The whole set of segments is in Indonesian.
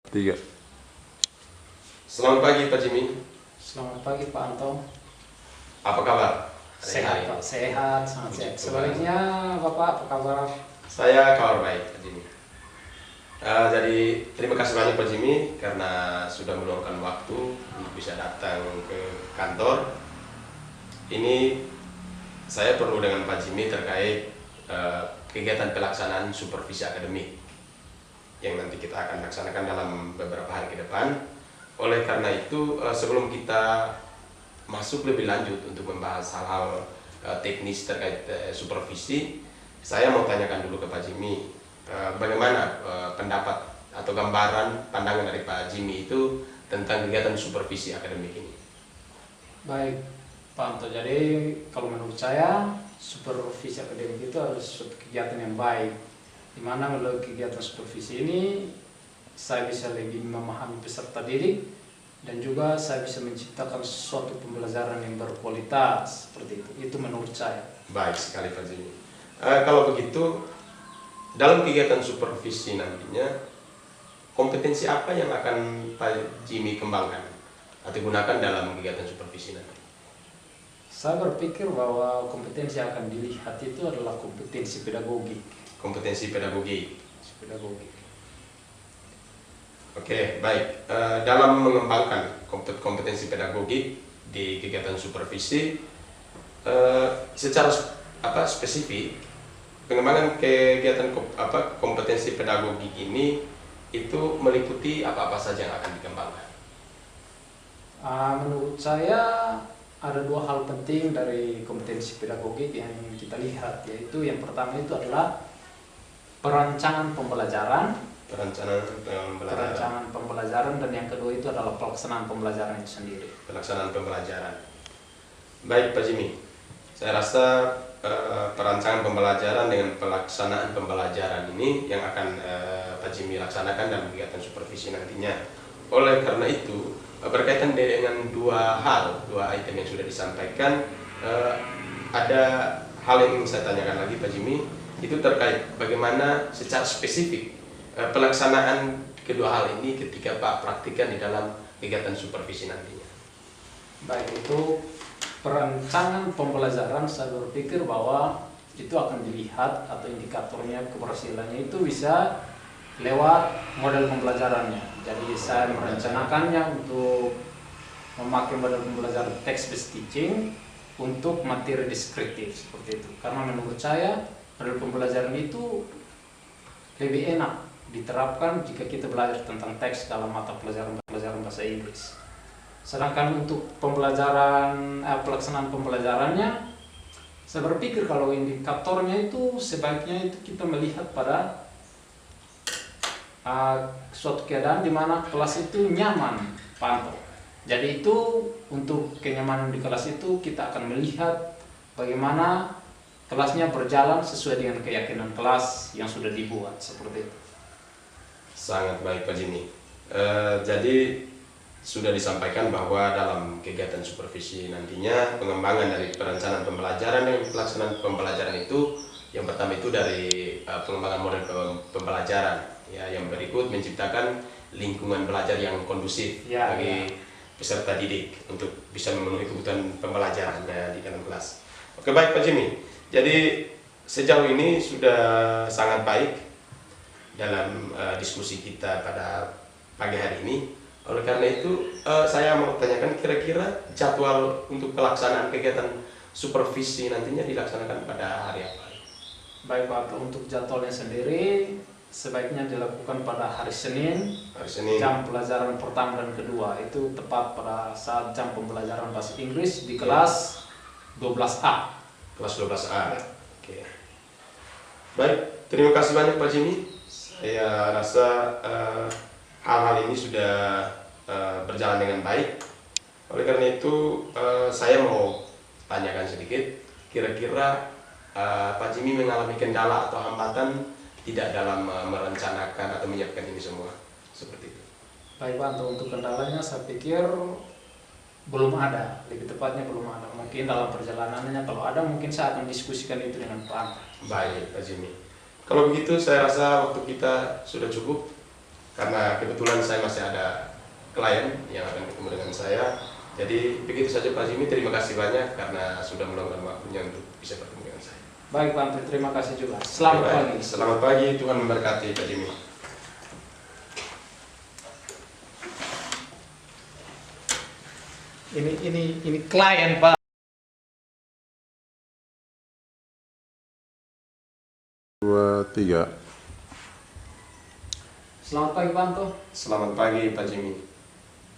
Tiga. Selamat pagi Pak Jimmy. Selamat pagi Pak Anto. Apa kabar? Sehat Pak, sehat, sangat sehat. Sebaliknya Bapak apa kabar? Saya kabar baik Pak Jimmy. Jadi terima kasih banyak Pak Jimmy karena sudah meluangkan waktu untuk bisa datang ke kantor. Ini saya perlu dengan Pak Jimmy terkait kegiatan pelaksanaan supervisi akademik yang nanti kita akan laksanakan dalam beberapa hari ke depan. Oleh karena itu, sebelum kita masuk lebih lanjut untuk membahas hal-hal teknis terkait supervisi, saya mau tanyakan dulu ke Pak Jimmy, bagaimana pendapat atau gambaran pandangan dari Pak Jimmy itu tentang kegiatan supervisi akademik ini? Baik Pak Anto, jadi kalau menurut saya supervisi akademik itu harus suatu kegiatan yang baik, di mana melalui kegiatan supervisi ini saya bisa lebih memahami peserta didik dan juga saya bisa menciptakan suatu pembelajaran yang berkualitas seperti itu. Itu menurut saya. Baik sekali Pak Jimmy. Kalau begitu, dalam kegiatan supervisi nantinya, kompetensi apa yang akan Pak Jimmy kembangkan atau gunakan dalam kegiatan supervisi nanti? Saya berpikir bahwa kompetensi yang akan dilihat itu adalah kompetensi pedagogik. Kompetensi pedagogik. Pedagogik. Oke, baik. Dalam mengembangkan kompetensi pedagogik di kegiatan supervisi, secara spesifik, pengembangan kegiatan kompetensi pedagogik ini itu meliputi apa-apa saja yang akan dikembangkan? Menurut saya ada dua hal penting dari kompetensi pedagogik yang kita lihat, yaitu yang pertama itu adalah perancangan pembelajaran, dan yang kedua itu adalah pelaksanaan pembelajaran itu sendiri. Pelaksanaan pembelajaran. Baik Pak Jimmy, saya rasa perancangan pembelajaran dengan pelaksanaan pembelajaran ini yang akan Pak Jimmy laksanakan dalam kegiatan supervisi nantinya. Oleh karena itu, berkaitan dengan dua item yang sudah disampaikan, ada hal yang ingin saya tanyakan lagi Pak Jimmy, itu terkait bagaimana secara spesifik pelaksanaan kedua hal ini ketika Pak praktikan di dalam kegiatan supervisi nantinya. Baik, itu perancangan pembelajaran, saya berpikir bahwa itu akan dilihat atau indikatornya keberhasilannya itu bisa lewat model pembelajarannya. Jadi saya merencanakannya untuk memakai model pembelajaran text-based teaching untuk materi deskriptif seperti itu. Karena menurut saya model pembelajaran itu lebih enak diterapkan jika kita belajar tentang teks dalam mata pelajaran bahasa Inggris. Sedangkan untuk pembelajaran pelaksanaan pembelajarannya, saya berpikir kalau indikatornya itu sebaiknya itu kita melihat pada suatu keadaan di mana kelas itu nyaman, pantau. Jadi itu untuk kenyamanan di kelas itu kita akan melihat bagaimana kelasnya berjalan sesuai dengan keyakinan kelas yang sudah dibuat seperti itu. Sangat baik Pak Jimmy. Jadi sudah disampaikan bahwa dalam kegiatan supervisi nantinya pengembangan dari perencanaan pembelajaran dan pelaksanaan pembelajaran itu, yang pertama itu dari pengembangan model pembelajaran, ya, yang berikut menciptakan lingkungan belajar yang kondusif bagi peserta didik untuk bisa memenuhi kebutuhan pembelajarannya di dalam kelas. Oke, baik Pak Jimmy. Jadi sejauh ini sudah sangat baik dalam diskusi kita pada pagi hari ini. Oleh karena itu, saya mau tanyakan kira-kira jadwal untuk pelaksanaan kegiatan supervisi nantinya dilaksanakan pada hari apa? Baik Pak, untuk jadwalnya sendiri sebaiknya dilakukan pada hari Senin. Jam pelajaran pertama dan kedua itu tepat pada saat jam pembelajaran bahasa Inggris di kelas 12A. Kelas 12A. Oke. Baik, terima kasih banyak Pak Jimmy. Saya rasa hal-hal ini sudah berjalan dengan baik. Oleh karena itu, saya mau tanyakan sedikit, kira-kira Pak Jimmy mengalami kendala atau hambatan tidak dalam merencanakan atau menyiapkan ini semua, seperti itu? Baik Pak, untuk kendalanya saya pikir belum ada, lebih tepatnya belum ada. Mungkin dalam perjalanannya kalau ada mungkin saya akan diskusikan itu dengan Pak. Baik Pak Jimmy. Kalau begitu saya rasa waktu kita sudah cukup. karena kebetulan saya masih ada klien yang akan ketemu dengan saya. Jadi begitu saja Pak Jimmy, terima kasih banyak karena sudah meluangkan waktunya untuk bisa bertemu dengan saya. Baik Pak Antri, terima kasih juga. Selamat pagi. Selamat pagi, Tuhan memberkati Pak Jimmy. Ini klien Pak. 2, 3. Selamat pagi Pak Anto. Selamat pagi Pak Jimmy.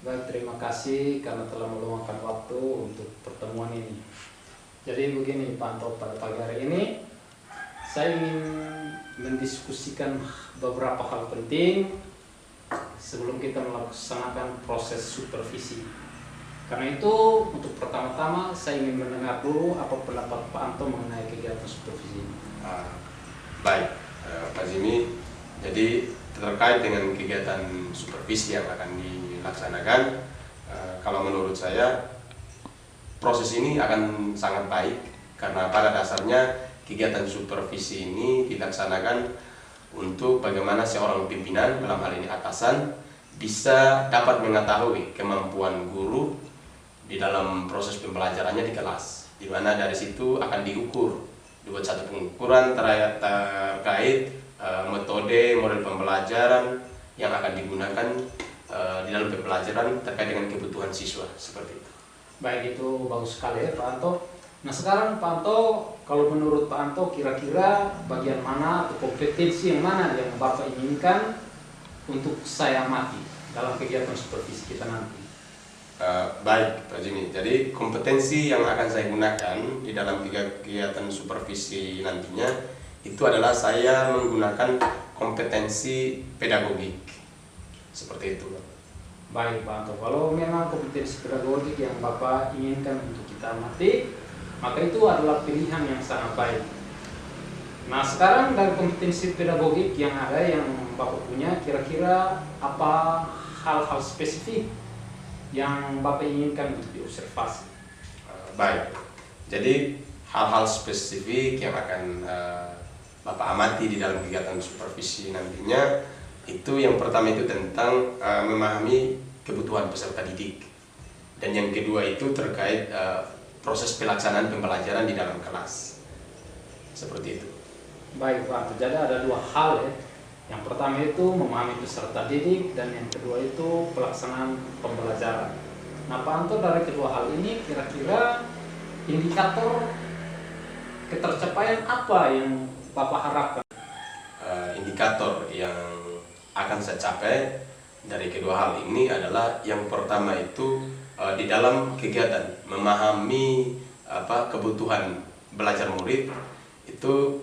Baik, terima kasih karena telah meluangkan waktu untuk pertemuan ini. Jadi begini Pak Anto, pada pagi hari ini saya ingin mendiskusikan beberapa hal penting sebelum kita melaksanakan proses supervisi. Karena itu untuk pertama-tama saya ingin mendengar dulu apa pendapat Pak Anto mengenai kegiatan supervisi ini. Baik, Pak Jimmy. Jadi terkait dengan kegiatan supervisi yang akan dilaksanakan, kalau menurut saya proses ini akan sangat baik karena pada dasarnya kegiatan supervisi ini dilaksanakan untuk bagaimana seorang pimpinan, dalam hal ini atasan, bisa dapat mengetahui kemampuan guru di dalam proses pembelajarannya di kelas, di mana dari situ akan dibuat satu pengukuran terkait metode, model pembelajaran yang akan digunakan di dalam pembelajaran terkait dengan kebutuhan siswa, seperti itu. Baik, itu bagus sekali ya Pak Anto. Nah sekarang Pak Anto, kalau menurut Pak Anto kira-kira bagian mana atau kompetensi yang mana yang Bapak inginkan untuk saya amati dalam kegiatan supervisi kita nanti? Baik Pak Jimmy, jadi kompetensi yang akan saya gunakan di dalam kegiatan supervisi nantinya itu adalah saya menggunakan kompetensi pedagogik, seperti itu. Baik Pak Anto, kalau memang kompetensi pedagogik yang Bapak inginkan untuk kita amati, maka itu adalah pilihan yang sangat baik. Nah sekarang dari kompetensi pedagogik yang ada yang Bapak punya, kira-kira apa hal-hal spesifik yang Bapak inginkan untuk diobservasi? Baik, jadi hal-hal spesifik yang akan Bapak amati di dalam kegiatan supervisi nantinya, itu yang pertama itu tentang memahami kebutuhan peserta didik, dan yang kedua itu terkait proses pelaksanaan pembelajaran di dalam kelas, seperti itu. Baik Pak Anto, jadi ada dua hal ya. Yang pertama itu memahami peserta didik, dan yang kedua itu pelaksanaan pembelajaran. Nah Pak Anto, dari kedua hal ini kira-kira indikator ketercapaian apa yang Bapak harapkan? Indikator yang akan saya capai dari kedua hal ini adalah yang pertama itu di dalam kegiatan memahami kebutuhan belajar murid itu.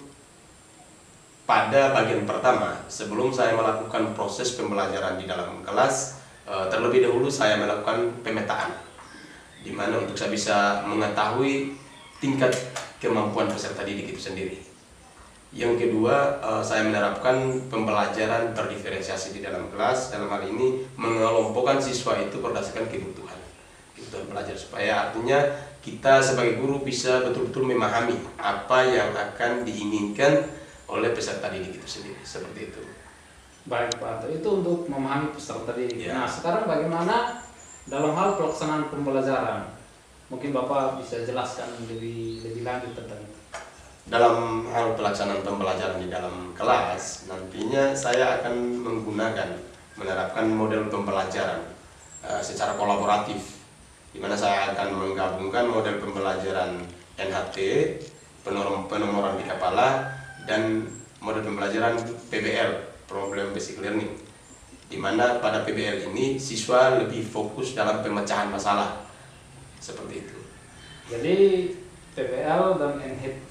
Pada bagian pertama, sebelum saya melakukan proses pembelajaran di dalam kelas, terlebih dahulu saya melakukan pemetaan, di mana untuk saya bisa mengetahui tingkat kemampuan peserta didik itu sendiri. Yang kedua, saya menerapkan pembelajaran terdiferensiasi di dalam kelas, dalam hal ini mengelompokkan siswa itu berdasarkan kebutuhan belajar, supaya artinya kita sebagai guru bisa betul-betul memahami apa yang akan diinginkan oleh peserta didik itu sendiri, seperti itu. Baik Pak Anto, itu untuk memahami peserta didik. Ya. Nah sekarang bagaimana dalam hal pelaksanaan pembelajaran? Mungkin Bapak bisa jelaskan lebih lanjut tentang itu. Dalam hal pelaksanaan pembelajaran di dalam kelas, nantinya saya akan menerapkan model pembelajaran secara kolaboratif, di mana saya akan menggabungkan model pembelajaran NHT, penomoran di kepala, dan model pembelajaran PBL, Problem Basic Learning, di mana pada PBL ini siswa lebih fokus dalam pemecahan masalah, seperti itu. Jadi PBL dan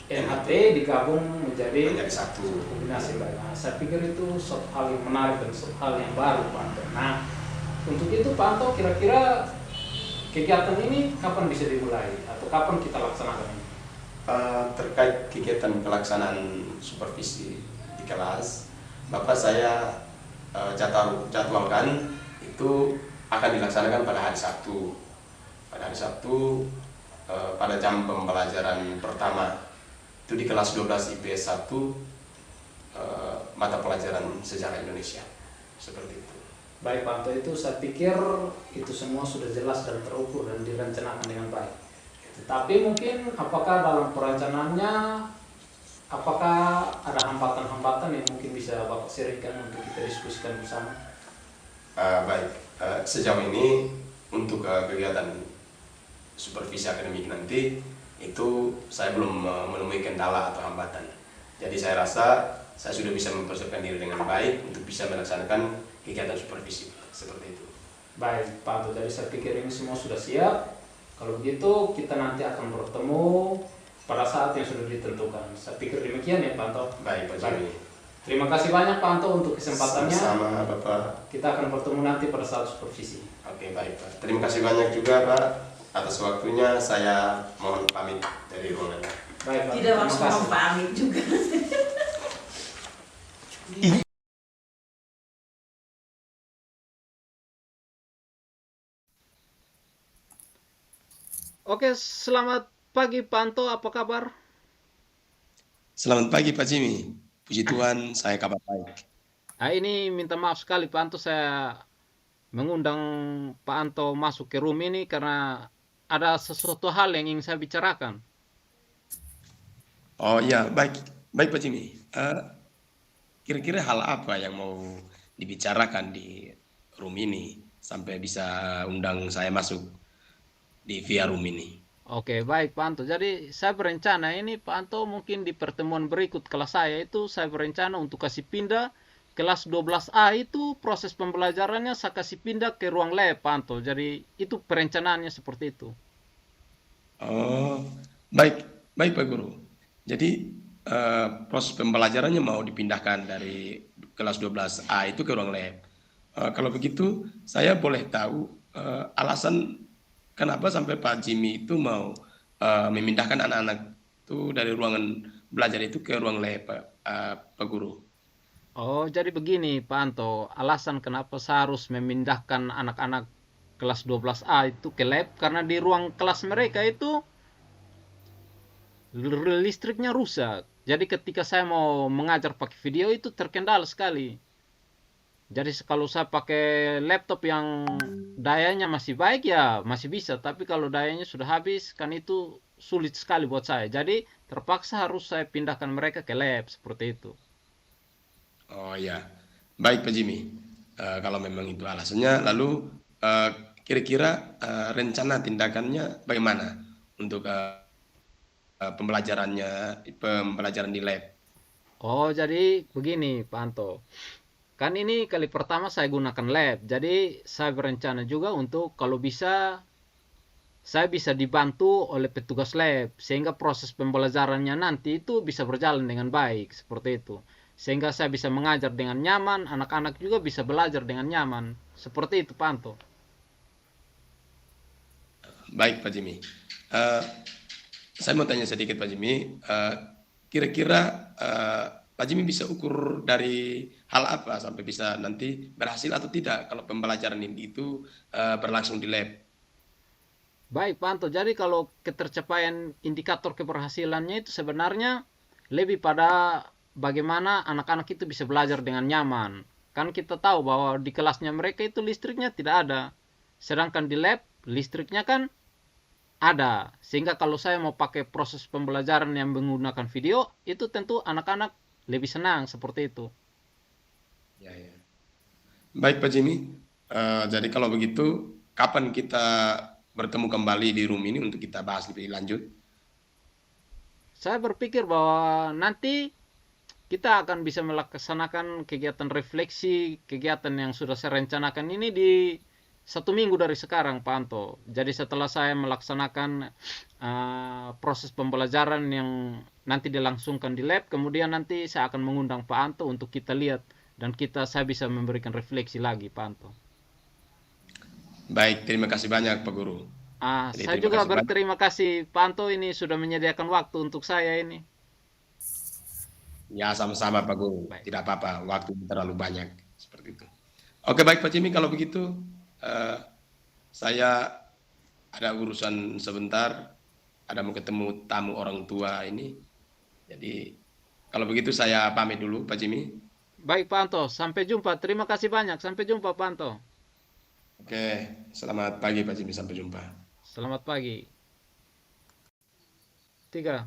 NHT digabung menjadi satu kombinasi baik. Nah, saya pikir itu suatu hal yang menarik dan suatu hal yang baru Pak Anto. Nah untuk itu Pak Anto, kira-kira kegiatan ini kapan bisa dimulai atau kapan kita laksanakan ini? Terkait kegiatan pelaksanaan supervisi di kelas, Bapak saya jadwalkan itu akan dilaksanakan pada hari Sabtu. Pada hari Sabtu pada jam pembelajaran pertama itu di kelas 12 IPS 1 mata pelajaran sejarah Indonesia. seperti itu. Baik Pak Anto, itu saya pikir itu semua sudah jelas dan terukur dan direncanakan dengan baik. Tetapi mungkin apakah dalam perencanaannya, apakah ada hambatan-hambatan yang mungkin bisa Bapak sharingkan untuk kita diskusikan bersama? Baik, sejauh ini untuk kegiatan supervisi akademik nanti itu saya belum menemui kendala atau hambatan. Jadi saya rasa saya sudah bisa mempersiapkan diri dengan baik untuk bisa melaksanakan kegiatan supervisi seperti itu. Baik Pak Anto, jadi saya pikir ini semua sudah siap. Kalau begitu kita nanti akan bertemu pada saat yang sudah ditentukan. Saya pikir demikian ya Pak Anto. Baik Pak Jimmy. Terima kasih banyak Pak Anto untuk kesempatannya. Sama Bapak. Kita akan bertemu nanti pada saat supervisi. Oke, baik Pak. Terima kasih banyak juga Pak atas waktunya. Saya mohon pamit dari ruangan. Baik Pak. Tidak langsung mau pamit juga. Oke, selamat pagi Pak Anto, apa kabar? Selamat pagi Pak Jimmy. Puji Tuhan, saya kabar baik. Ini minta maaf sekali Pak Anto, saya mengundang Pak Anto masuk ke room ini karena ada sesuatu hal yang ingin saya bicarakan. Oh iya, baik Pak Jimmy. Kira-kira hal apa yang mau dibicarakan di room ini sampai bisa undang saya masuk di via room ini? Oke, baik Pak Anto. Jadi saya berencana ini Pak Anto mungkin di pertemuan berikut kelas saya itu saya berencana untuk kasih pindah kelas 12A itu proses pembelajarannya saya kasih pindah ke ruang lab Pak Anto. Jadi itu perencanaannya seperti itu. Oh, baik Pak Guru. Jadi proses pembelajarannya mau dipindahkan dari kelas 12A itu ke ruang lab. Kalau begitu, saya boleh tahu alasan kenapa sampai Pak Jimmy itu mau memindahkan anak-anak itu dari ruangan belajar itu ke ruang lab, Pak Guru? Oh, jadi begini Pak Anto, alasan kenapa saya harus memindahkan anak-anak kelas 12A itu ke lab karena di ruang kelas mereka itu listriknya rusak. Jadi ketika saya mau mengajar pakai video itu terkendala sekali. Jadi kalau saya pakai laptop yang dayanya masih baik ya masih bisa, tapi kalau dayanya sudah habis kan itu sulit sekali buat saya. Jadi terpaksa harus saya pindahkan mereka ke lab seperti itu. Oh ya, baik Pak Jimmy. Kalau memang itu alasannya, lalu kira-kira rencana tindakannya bagaimana untuk pembelajaran di lab? Oh, jadi begini Pak Anto. Kan ini kali pertama saya gunakan lab. Jadi saya berencana juga untuk kalau bisa saya bisa dibantu oleh petugas lab sehingga proses pembelajarannya nanti itu bisa berjalan dengan baik seperti itu. Sehingga saya bisa mengajar dengan nyaman, anak-anak juga bisa belajar dengan nyaman. Seperti itu, Pak Anto. Baik, Pak Jimmy. Saya mau tanya sedikit, Pak Jimmy. Kira-kira Pak Jimmy bisa ukur dari hal apa sampai bisa nanti berhasil atau tidak kalau pembelajaran ini itu berlangsung di lab? Baik, Pak Anto. Jadi kalau ketercapaian indikator keberhasilannya itu sebenarnya lebih pada bagaimana anak-anak itu bisa belajar dengan nyaman. Kan kita tahu bahwa di kelasnya mereka itu listriknya tidak ada. Sedangkan di lab listriknya kan ada. Sehingga kalau saya mau pakai proses pembelajaran yang menggunakan video, itu tentu anak-anak lebih senang seperti itu. Ya. Baik Pak Jimmy. Jadi kalau begitu, kapan kita bertemu kembali di room ini untuk kita bahas lebih lanjut? Saya berpikir bahwa nanti kita akan bisa melaksanakan kegiatan refleksi, kegiatan yang sudah saya rencanakan ini di 1 minggu dari sekarang, Pak Anto. Jadi setelah saya melaksanakan proses pembelajaran yang nanti dilangsungkan di lab, kemudian nanti saya akan mengundang Pak Anto untuk kita lihat dan saya bisa memberikan refleksi lagi, Pak Anto. Baik, terima kasih banyak Pak Guru. Saya juga berterima kasih Pak Anto ini sudah menyediakan waktu untuk saya ini. Ya, sama-sama Pak Guru. Baik. Tidak apa-apa, waktu terlalu banyak seperti itu. Oke, baik Pak Jimmy, kalau begitu saya ada urusan sebentar, ada mau ketemu tamu orang tua ini. Jadi kalau begitu saya pamit dulu Pak Jimmy. Baik Pak Anto, sampai jumpa. Terima kasih banyak. Sampai jumpa Pak Anto. Oke, selamat pagi Pak Jimmy, sampai jumpa. Selamat pagi. 3.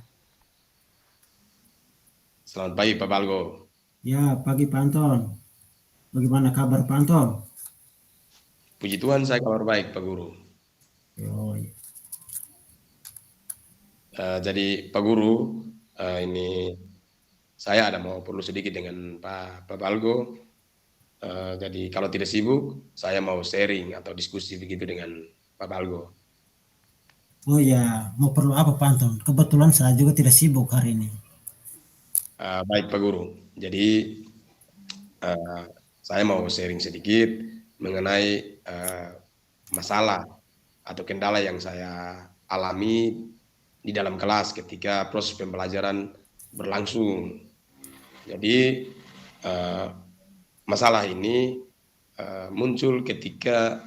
Selamat pagi Pak Balgo. Ya, pagi Pak Anton. Bagaimana kabar Pak Anton? Puji Tuhan saya kabar baik Pak Guru. Oh, iya. Jadi Pak Guru, ini saya ada mau perlu sedikit dengan Pak Balgo. Jadi kalau tidak sibuk, saya mau sharing atau diskusi begitu dengan Pak Balgo. Oh ya, mau perlu apa Pak Anton? Kebetulan saya juga tidak sibuk hari ini. Baik Pak Guru, jadi saya mau sharing sedikit mengenai masalah atau kendala yang saya alami di dalam kelas ketika proses pembelajaran berlangsung. Jadi masalah ini muncul ketika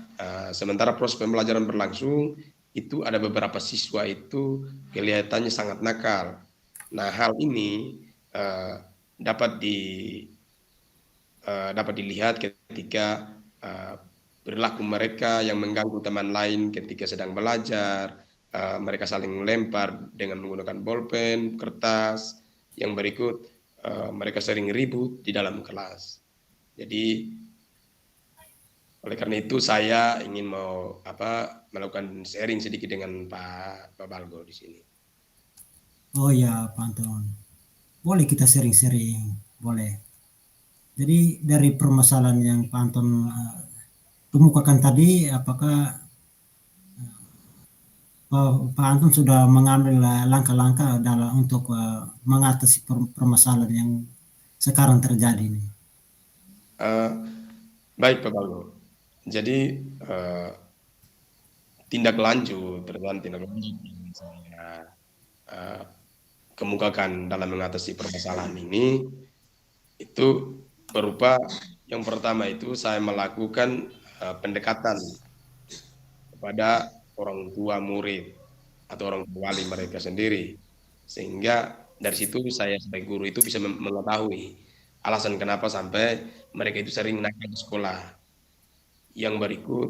sementara proses pembelajaran berlangsung itu ada beberapa siswa itu kelihatannya sangat nakal. Nah, hal ini dapat dilihat ketika perilaku mereka yang mengganggu teman lain ketika sedang belajar. Mereka saling melempar dengan menggunakan bolpen, kertas. Yang berikut, mereka sering ribut di dalam kelas. Jadi oleh karena itu saya ingin melakukan sharing sedikit dengan Pak Balgo di sini. Oh ya Pak Anton. Boleh kita sering-sering, boleh. Jadi dari permasalahan yang Pak Anton kemukakan tadi, apakah Pak Anton sudah mengambil langkah-langkah dalam untuk mengatasi permasalahan yang sekarang terjadi ini? Baik Pak Balgo. Jadi tindak lanjut yang saya kemukakan dalam mengatasi permasalahan ini itu berupa yang pertama itu saya melakukan pendekatan kepada orang tua murid atau orang tua wali mereka sendiri, sehingga dari situ saya sebagai guru itu bisa mengetahui alasan kenapa sampai mereka itu sering nakal di sekolah. Yang berikut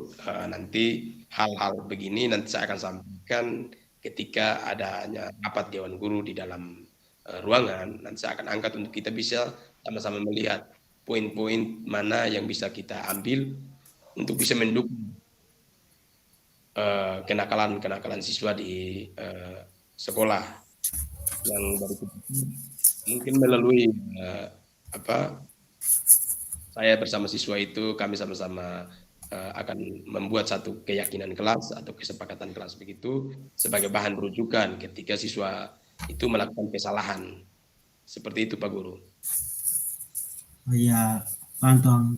nanti hal-hal begini nanti saya akan sampaikan ketika adanya rapat dewan guru di dalam ruangan. Nanti saya akan angkat untuk kita bisa sama-sama melihat poin-poin mana yang bisa kita ambil untuk bisa mendukung kenakalan siswa di sekolah. Yang berikut mungkin melalui saya bersama siswa itu kami sama-sama akan membuat satu keyakinan kelas atau kesepakatan kelas begitu sebagai bahan rujukan ketika siswa itu melakukan kesalahan. Seperti itu Pak Guru. Oh ya Pak Anton.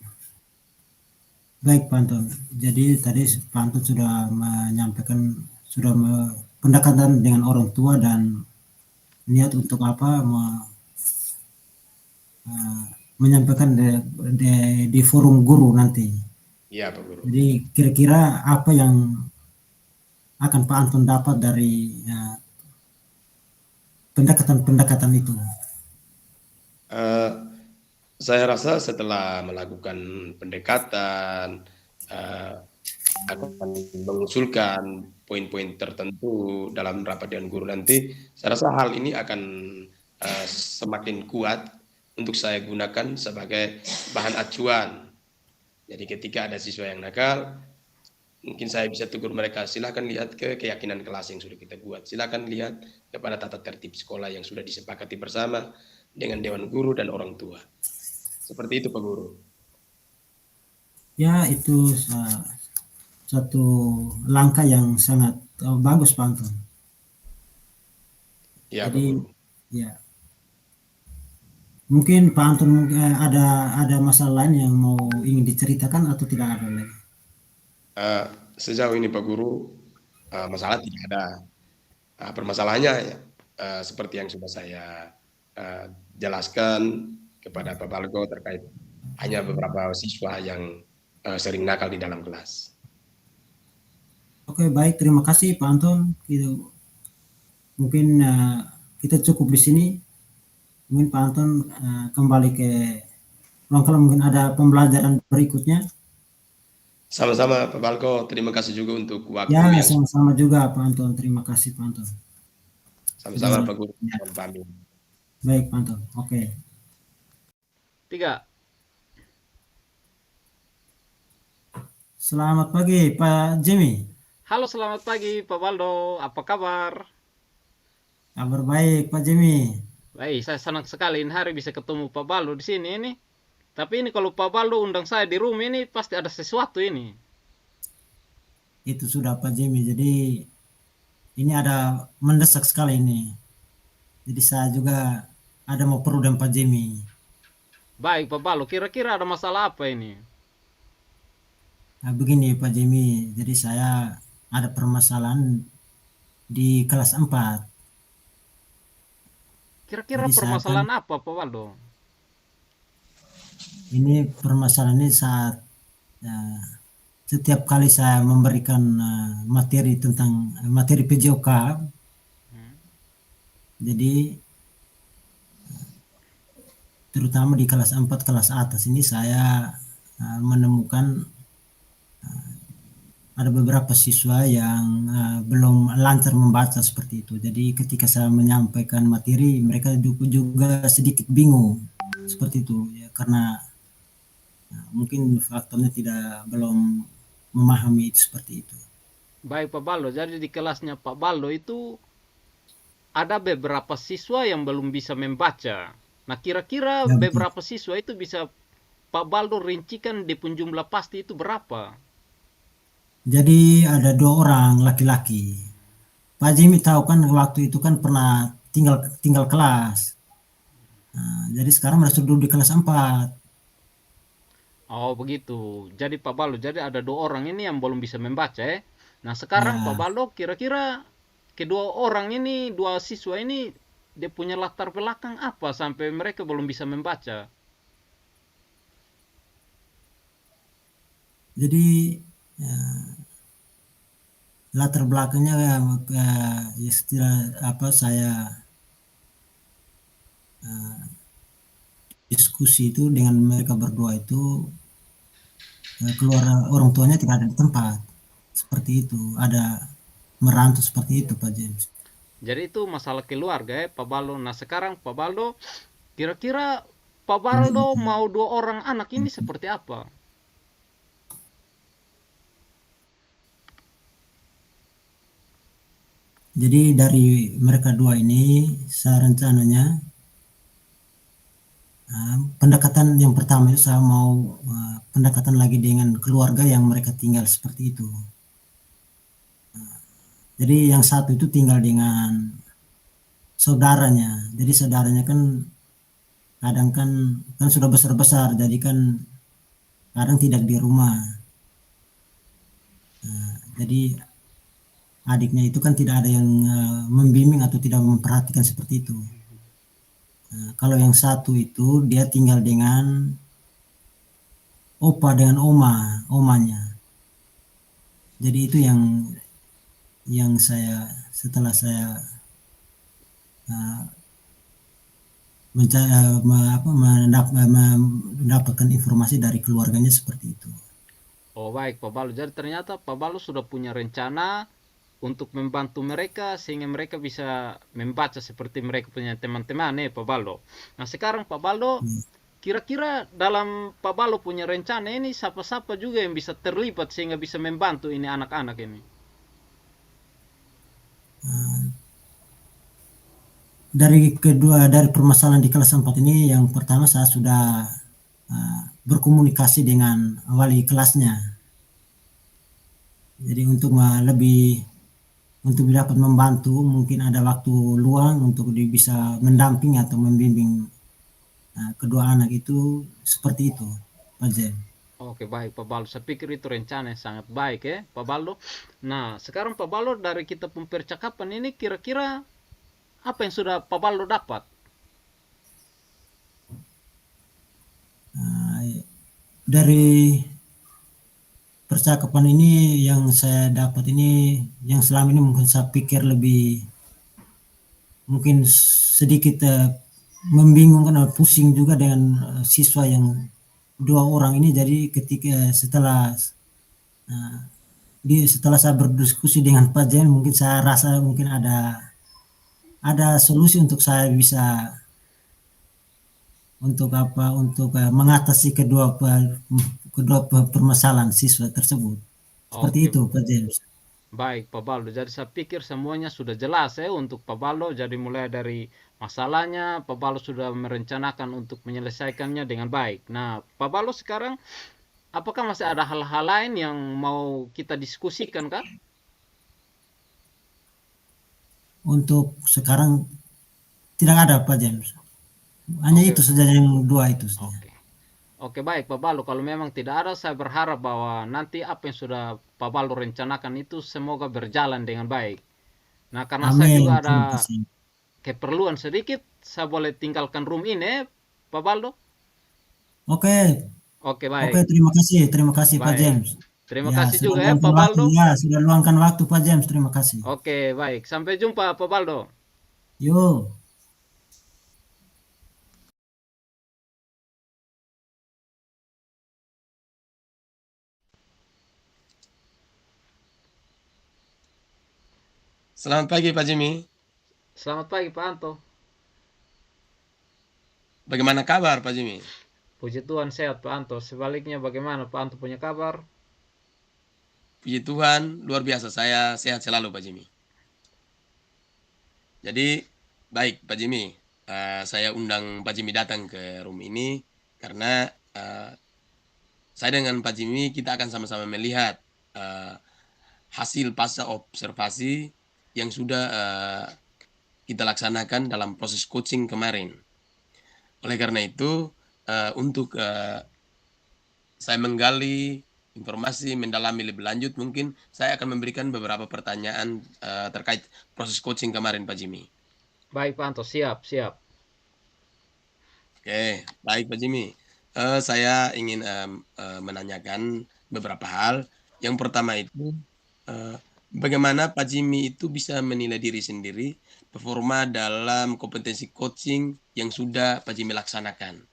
Baik Pak Anton. Jadi tadi Pak Anton sudah menyampaikan pendekatan dengan orang tua dan niat untuk menyampaikan di forum guru nanti. Iya Pak Guru. Jadi kira-kira apa yang akan Pak Anton dapat dari pendekatan-pendekatan itu? Saya rasa setelah melakukan pendekatan akan mengusulkan poin-poin tertentu dalam rapat dewan guru nanti, saya rasa hal ini akan semakin kuat untuk saya gunakan sebagai bahan acuan. Jadi ketika ada siswa yang nakal, mungkin saya bisa tegur mereka, silakan lihat ke keyakinan kelas yang sudah kita buat, silakan lihat kepada tata tertib sekolah yang sudah disepakati bersama dengan dewan guru dan orang tua. Seperti itu Pak Guru. Ya, itu satu langkah yang sangat bagus Pak Anton. Ya, jadi Pak Guru. Ya mungkin Pak Anton ada masalah lain yang mau ingin diceritakan atau tidak ada lagi? Sejauh ini Pak Guru masalah tidak ada. Permasalahannya seperti yang sudah saya jelaskan kepada Pak Balgo terkait hanya beberapa siswa yang sering nakal di dalam kelas. Oke, baik, terima kasih Pak Anton. Mungkin kita cukup di sini. Mungkin Pak Anton kembali ke Kalau mungkin ada pembelajaran berikutnya. Sama-sama Pak Balko, terima kasih juga untuk waktu Ya, yang sama-sama juga Pak Anton. Terima kasih Pak Anton. sama-sama Sudah, Pak Guru. ya, Mohon pamit. baik Pak Anton. Oke. 3. Selamat pagi Pak Jimmy. Halo, selamat pagi Pak Baldo. Apa kabar? Kabar baik Pak Jimmy. Baik, saya senang sekali ini hari bisa ketemu Pak Baldo di sini ini. Tapi ini kalau Pak Baldo undang saya di room ini pasti ada sesuatu ini. Itu sudah Pak Jimmy. Jadi ini ada mendesak sekali ini. Jadi saya juga ada mau perlu dengan Pak Jimmy. Baik Pak Baldo, kira-kira ada masalah apa ini? Nah, begini Pak Jimmy, jadi saya ada permasalahan di kelas 4. Kira-kira Jadi saya permasalahan apa Pak Baldo? ini permasalahannya saat setiap kali saya memberikan materi tentang materi PJOK, jadi terutama di kelas 4 kelas atas ini saya menemukan ada beberapa siswa yang belum lancar membaca seperti itu. Jadi ketika saya menyampaikan materi, mereka juga sedikit bingung seperti itu, ya, karena mungkin faktornya belum memahami seperti itu. Baik Pak Baldo, jadi di kelasnya Pak Baldo itu ada beberapa siswa yang belum bisa membaca. Nah, kira-kira Ya, betul. beberapa siswa itu bisa Pak Baldo rincikan di pun jumlah pasti itu berapa? Jadi ada 2 orang laki-laki. Pak Jimmy tahu kan waktu itu kan pernah tinggal kelas. Jadi sekarang sudah duduk di kelas 4. Oh begitu. Jadi Pak Baldo, jadi ada 2 orang ini yang belum bisa membaca ya. Nah sekarang Pak Ya, Baldo, kira-kira kedua orang ini, 2 siswa ini, dia punya latar belakang apa sampai mereka belum bisa membaca? jadi latar belakangnya ya setelah saya diskusi itu dengan mereka berdua itu keluar orang tuanya tidak ada di tempat. Seperti itu, ada merantau seperti itu Pak James. Jadi itu masalah keluarga ya Pak Baldo. Nah sekarang Pak Baldo, kira-kira Pak Baldo mau 2 orang anak ini seperti apa? Jadi dari mereka 2 ini saya rencananya pendekatan yang pertama itu saya mau pendekatan lagi dengan keluarga yang mereka tinggal seperti itu. Jadi yang satu itu tinggal dengan saudaranya. Jadi saudaranya kan kadang kan sudah besar-besar, jadi kan kadang tidak di rumah. Jadi adiknya itu kan tidak ada yang membimbing atau tidak memperhatikan seperti itu. Kalau yang satu itu dia tinggal dengan opa dengan omanya. Jadi itu yang saya setelah saya mendapatkan informasi dari keluarganya seperti itu. Oh baik Pak Baldo, jadi ternyata Pak Baldo sudah punya rencana untuk membantu mereka sehingga mereka bisa membaca seperti mereka punya teman-teman Pak Baldo. Nah sekarang Pak Baldo, kira-kira dalam Pak Baldo punya rencana ini siapa-siapa juga yang bisa terlibat sehingga bisa membantu ini anak-anak ini? Dari permasalahan di kelas 4 ini, yang pertama saya sudah berkomunikasi dengan wali kelasnya. Jadi untuk dapat membantu, mungkin ada waktu luang untuk bisa mendamping atau membimbing kedua anak itu seperti itu, Pak Jen. Oke baik Pak Baldo, saya pikir itu rencana yang sangat baik ya Pak Baldo. Nah sekarang Pak Baldo, dari kita percakapan ini kira-kira apa yang sudah Pak Baldo dapat? Dari percakapan ini yang saya dapat ini, yang selama ini mungkin saya pikir mungkin sedikit membingungkan atau pusing juga dengan siswa yang dua orang ini, jadi ketika setelah setelah saya berdiskusi dengan Pak Jen, mungkin saya rasa mungkin ada solusi untuk saya bisa untuk apa, untuk mengatasi kedua permasalahan siswa tersebut. Seperti Oke, itu Pak James. baik Pak Baldo. Jadi saya pikir semuanya sudah jelas ya untuk Pak Baldo. Jadi mulai dari masalahnya, Pak Baldo sudah merencanakan untuk menyelesaikannya dengan baik. Nah, Pak Baldo sekarang apakah masih ada hal-hal lain yang mau kita diskusikan kah? Untuk sekarang tidak ada Pak James. Hanya Oke, itu saja, yang dua itu saja. oke. Oke, baik Pak Baldo. Kalau memang tidak ada, saya berharap bahwa nanti apa yang sudah Pak Baldo rencanakan itu semoga berjalan dengan baik. Nah, karena saya Amin. juga ada Terima kasih. keperluan sedikit, saya boleh tinggalkan room ini, Pak Baldo? Oke, Oke, oke, baik. terima kasih Pak Baik. James. Terima Ya, kasih sudah juga ya luangkan Pak waktu. Baldo. Ya, sudah luangkan waktu Pak James. Terima kasih. Oke, baik. Sampai jumpa Pak Baldo. Yuk. Selamat pagi Pak Jimmy. Selamat pagi Pak Anto. Bagaimana kabar Pak Jimmy? Puji Tuhan sehat Pak Anto. Sebaliknya bagaimana Pak Anto punya kabar? Puji Tuhan, luar biasa. Saya sehat selalu Pak Jimmy. Jadi, baik Pak Jimmy. Saya undang Pak Jimmy datang ke room ini karena saya dengan Pak Jimmy kita akan sama-sama melihat hasil pasca observasi yang sudah kita laksanakan dalam proses coaching kemarin. Oleh karena itu, untuk saya menggali informasi, mendalami lebih lanjut, mungkin saya akan memberikan beberapa pertanyaan terkait proses coaching kemarin, Pak Jimmy. Baik Pak Anto, siap, siap. Oke, baik Pak Jimmy. Saya ingin menanyakan beberapa hal. Yang pertama itu, bagaimana Pak Jimmy itu bisa menilai diri sendiri, performa dalam kompetensi coaching yang sudah Pak Jimmy laksanakan?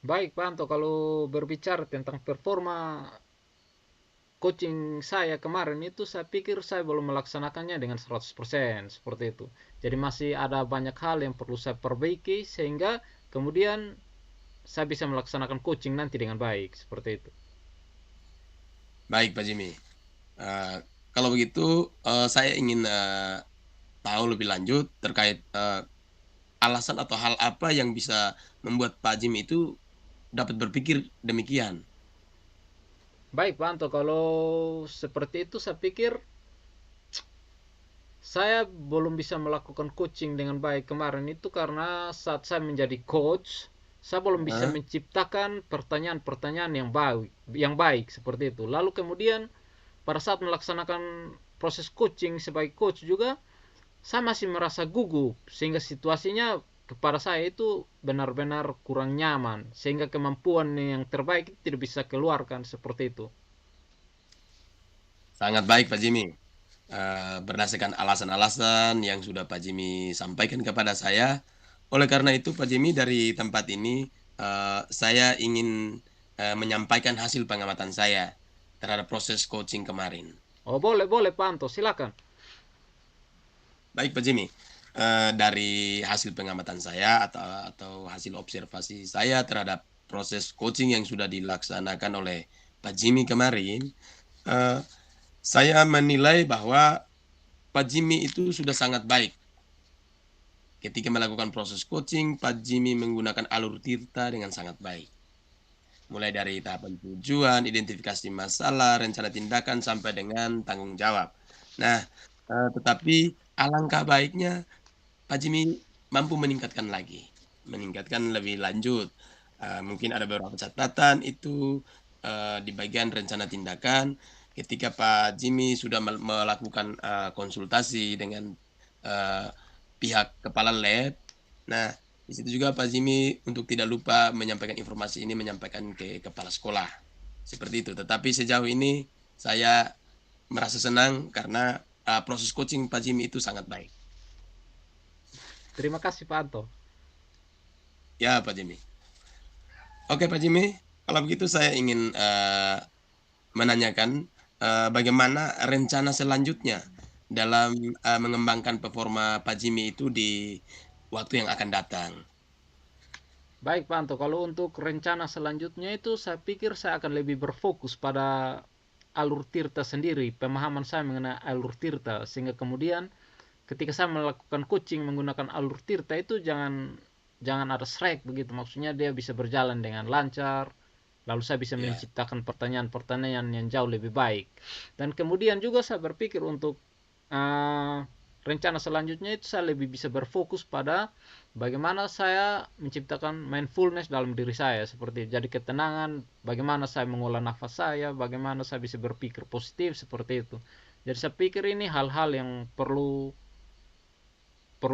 Baik Pak Anto, kalau berbicara tentang performa coaching saya kemarin itu, saya pikir saya belum melaksanakannya dengan 100% seperti itu. Jadi masih ada banyak hal yang perlu saya perbaiki sehingga kemudian saya bisa melaksanakan coaching nanti dengan baik seperti itu. Baik Pak Jimmy. Kalau begitu, saya ingin tahu lebih lanjut terkait alasan atau hal apa yang bisa membuat Pak Jimmy itu dapat berpikir demikian. Baik Pak Anto, kalau seperti itu saya pikir saya belum bisa melakukan coaching dengan baik kemarin itu karena saat saya menjadi coach, saya belum bisa Hah? menciptakan pertanyaan-pertanyaan yang baik seperti itu. Lalu kemudian pada saat melaksanakan proses coaching sebagai coach juga, saya masih merasa gugup sehingga situasinya kepada saya itu benar-benar kurang nyaman sehingga kemampuan yang terbaik tidak bisa keluarkan seperti itu. Sangat baik Pak Jimmy. Berdasarkan alasan-alasan yang sudah Pak Jimmy sampaikan kepada saya. Oleh karena itu Pak Jimmy, dari tempat ini saya ingin menyampaikan hasil pengamatan saya terhadap proses coaching kemarin. Oh, boleh Pak Anto, silakan. Baik Pak Jimmy, dari hasil pengamatan saya atau hasil observasi saya terhadap proses coaching yang sudah dilaksanakan oleh Pak Jimmy kemarin, saya menilai bahwa Pak Jimmy itu sudah sangat baik. Ketika melakukan proses coaching, Pak Jimmy menggunakan alur Tirta dengan sangat baik. Mulai dari tahapan tujuan, identifikasi masalah, rencana tindakan, sampai dengan tanggung jawab. Nah, tetapi alangkah baiknya Pak Jimmy mampu meningkatkan lagi, meningkatkan lebih lanjut. Mungkin ada beberapa catatan itu di bagian rencana tindakan. Ketika Pak Jimmy sudah melakukan konsultasi dengan pihak kepala lab, nah di situ juga Pak Jimmy untuk tidak lupa menyampaikan informasi ini, menyampaikan ke kepala sekolah seperti itu. Tetapi sejauh ini saya merasa senang karena proses coaching Pak Jimmy itu sangat baik. Terima kasih Pak Anto. Ya Pak Jimmy. Oke Pak Jimmy, Kalau begitu saya ingin menanyakan bagaimana rencana selanjutnya dalam mengembangkan performa Pak Jimmy itu di waktu yang akan datang. Baik Pak Anto, kalau untuk rencana selanjutnya itu saya pikir saya akan lebih berfokus pada alur tirta sendiri, pemahaman saya mengenai alur tirta, sehingga kemudian ketika saya melakukan coaching menggunakan alur tirta itu jangan ada strike begitu, maksudnya dia bisa berjalan dengan lancar, lalu saya bisa Ya. menciptakan pertanyaan-pertanyaan yang jauh lebih baik. Dan kemudian juga saya berpikir untuk rencana selanjutnya itu saya lebih bisa berfokus pada bagaimana saya menciptakan mindfulness dalam diri saya, seperti jadi ketenangan, bagaimana saya mengolah nafas saya, bagaimana saya bisa berpikir positif seperti itu. Jadi saya pikir ini hal-hal yang perlu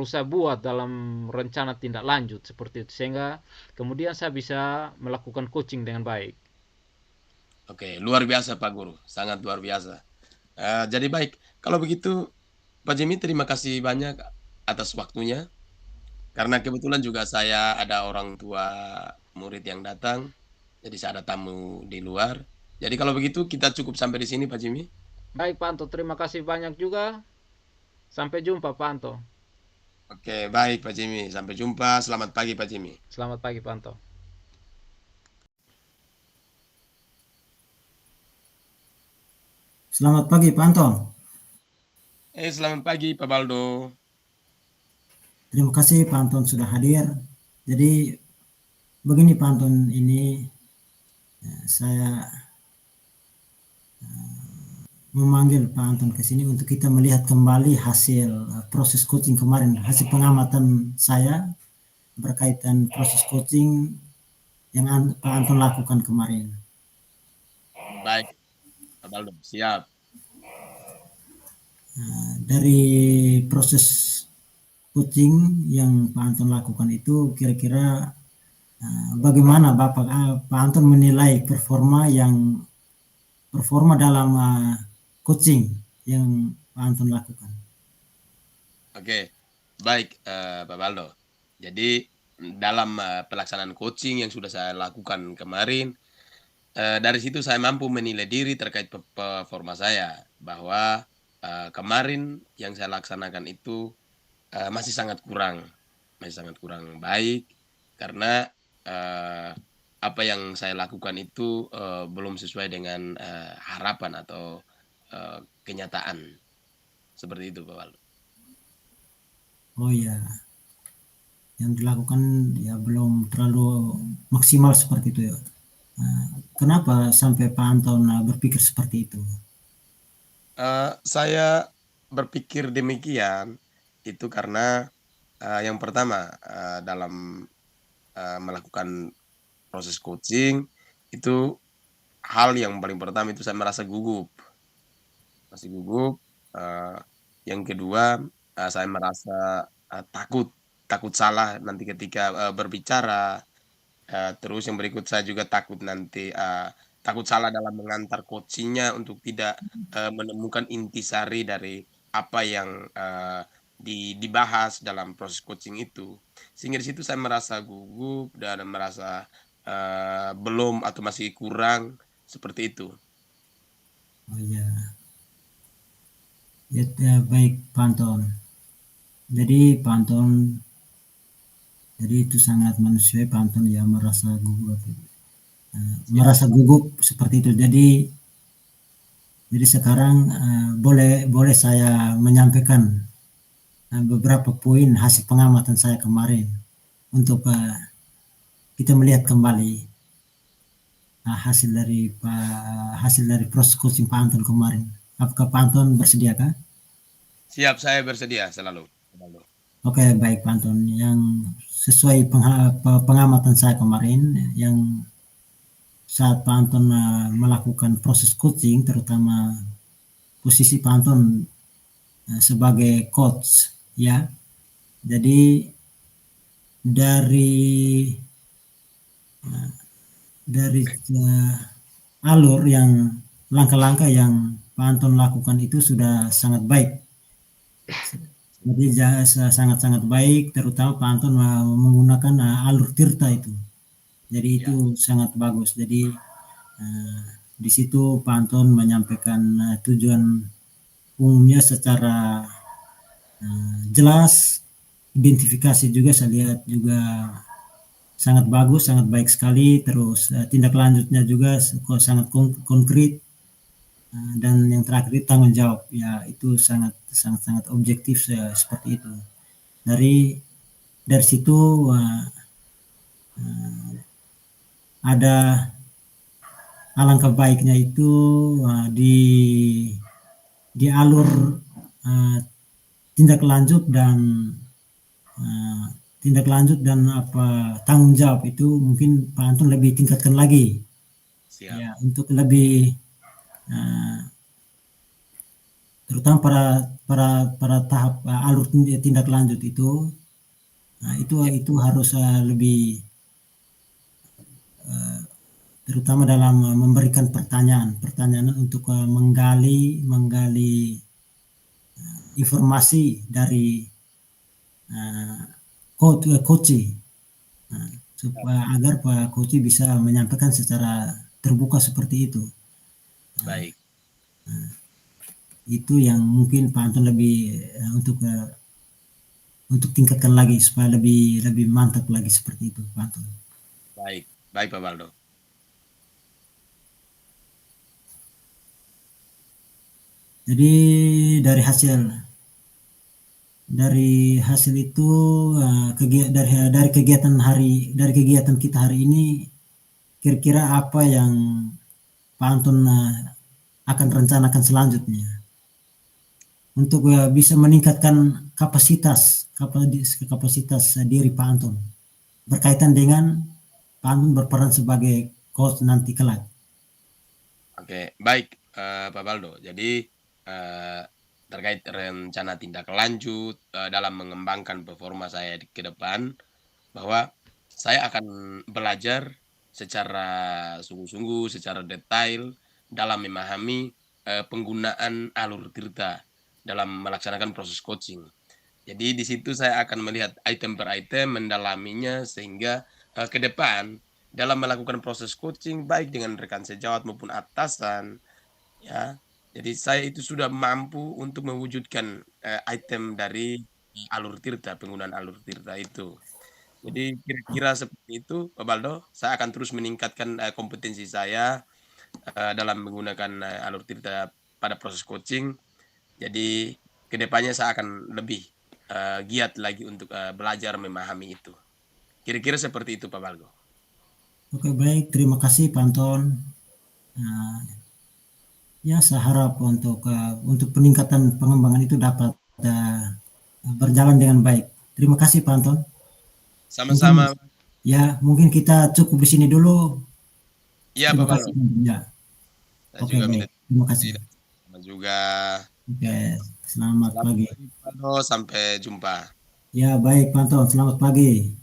saya buat dalam rencana tindak lanjut seperti itu, sehingga kemudian saya bisa melakukan coaching dengan baik. Oke, luar biasa Pak Guru, sangat luar biasa. Jadi baik, kalau begitu Pak Jimmy terima kasih banyak atas waktunya. Karena kebetulan juga saya ada orang tua murid yang datang, jadi saya ada tamu di luar. Jadi kalau begitu kita cukup sampai di sini Pak Jimmy. Baik Pak Anto, terima kasih banyak juga. Sampai jumpa Pak Anto. Oke, baik Pak Jimmy. Sampai jumpa. Selamat pagi Pak Jimmy. Selamat pagi Pak Anto. Selamat pagi Pak Anton. Selamat pagi Pak Baldo. Terima kasih Pak Anton sudah hadir. Jadi begini Pak Anton, ini saya memanggil Pak Anton ke sini untuk kita melihat kembali hasil proses coaching kemarin, hasil pengamatan saya berkaitan proses coaching yang Pak Anton lakukan kemarin. Baik, Pak Baldo, siap. Dari proses coaching yang Pak Anton lakukan itu, kira-kira bagaimana Pak Anton menilai performa dalam coaching yang Pak Anton lakukan? Oke, baik Pak Baldo. Jadi dalam pelaksanaan coaching yang sudah saya lakukan kemarin, dari situ saya mampu menilai diri terkait performa saya, bahwa kemarin yang saya laksanakan itu masih sangat kurang baik, karena apa yang saya lakukan itu belum sesuai dengan harapan atau kenyataan. Seperti itu Pak Baldo. Oh ya, yang dilakukan ya belum terlalu maksimal seperti itu ya. Kenapa sampai Pak Anton berpikir seperti itu? Saya berpikir demikian itu karena yang pertama dalam melakukan proses coaching itu, hal yang paling pertama itu saya merasa gugup. Yang kedua saya merasa takut salah nanti ketika berbicara. Terus yang berikut saya juga takut nanti takut salah dalam mengantar coachingnya untuk tidak menemukan intisari dari apa yang dibahas dalam proses coaching itu. Sehingga di situ saya merasa gugup dan merasa belum atau masih kurang, seperti itu. Oh ya, ya baik Pak Anton. Jadi Pak Anton, jadi itu sangat manusiawi Pak Anton ya merasa gugup seperti itu. Jadi sekarang boleh saya menyampaikan beberapa poin hasil pengamatan saya kemarin untuk kita melihat kembali hasil dari proses coaching Pak Anton kemarin. Apakah Pak Anton bersedia kah? Siap, saya bersedia selalu. Oke, baik Pak Anton. Yang sesuai pengamatan saya kemarin, yang saat Pak Anton melakukan proses coaching, terutama posisi Pak Anton sebagai coach, ya. Jadi dari alur yang langkah-langkah yang Pak Anton lakukan itu sudah sangat baik. Jadi sangat-sangat baik, terutama Pak Anton menggunakan alur tirta itu. Jadi itu sangat bagus. Jadi di situ Pak Anton menyampaikan tujuan umumnya secara jelas, identifikasi juga saya lihat juga sangat bagus, sangat baik sekali. Terus tindak lanjutnya juga sangat konkret. Dan yang terakhir tanggung jawab, ya itu sangat objektif seperti itu. Dari situ ada alangkah baiknya itu di alur tindak lanjut dan apa tanggung jawab itu mungkin Pak Anton lebih tingkatkan lagi. Siap. Ya, untuk lebih terutama pada tahap alur tindak lanjut itu harus lebih terutama dalam memberikan pertanyaan untuk menggali informasi dari coach supaya agar Pak Coach bisa menyampaikan secara terbuka seperti itu. Baik. Itu yang mungkin Pak Anton lebih untuk tingkatkan lagi supaya lebih mantap lagi seperti itu Pak Anton. Baik Pak Baldo. Jadi dari hasil itu dari kegiatan kita hari ini, kira-kira apa yang Pak Anton akan rencanakan selanjutnya untuk bisa meningkatkan kapasitas diri Pak Anton berkaitan dengan Pak Anton berperan sebagai coach nanti kelak. Oke, baik Pak Baldo. Jadi terkait rencana tindak lanjut dalam mengembangkan performa saya ke depan, bahwa saya akan belajar secara sungguh-sungguh, secara detail dalam memahami penggunaan alur tirta dalam melaksanakan proses coaching. Jadi di situ saya akan melihat item per item, mendalaminya, sehingga ke depan dalam melakukan proses coaching baik dengan rekan sejawat maupun atasan, ya. Jadi saya itu sudah mampu untuk mewujudkan item dari alur tirta, penggunaan alur tirta itu. Jadi kira-kira seperti itu Pak Baldo. Saya akan terus meningkatkan kompetensi saya dalam menggunakan alur tirta pada proses coaching. Jadi kedepannya saya akan lebih giat lagi untuk belajar memahami itu. Kira-kira seperti itu Pak Baldo. Oke, baik, terima kasih Pak Anton. Ya, saya harap untuk peningkatan pengembangan itu dapat berjalan dengan baik. Terima kasih Pak Anton. Sama-sama. Mungkin kita cukup di sini dulu. Iya Pak Baldo. Ya. Oke, baik. Terima kasih. Sama juga. Oke, selamat pagi. Pak Baldo, sampai jumpa. Ya, baik Pak Anton, selamat pagi.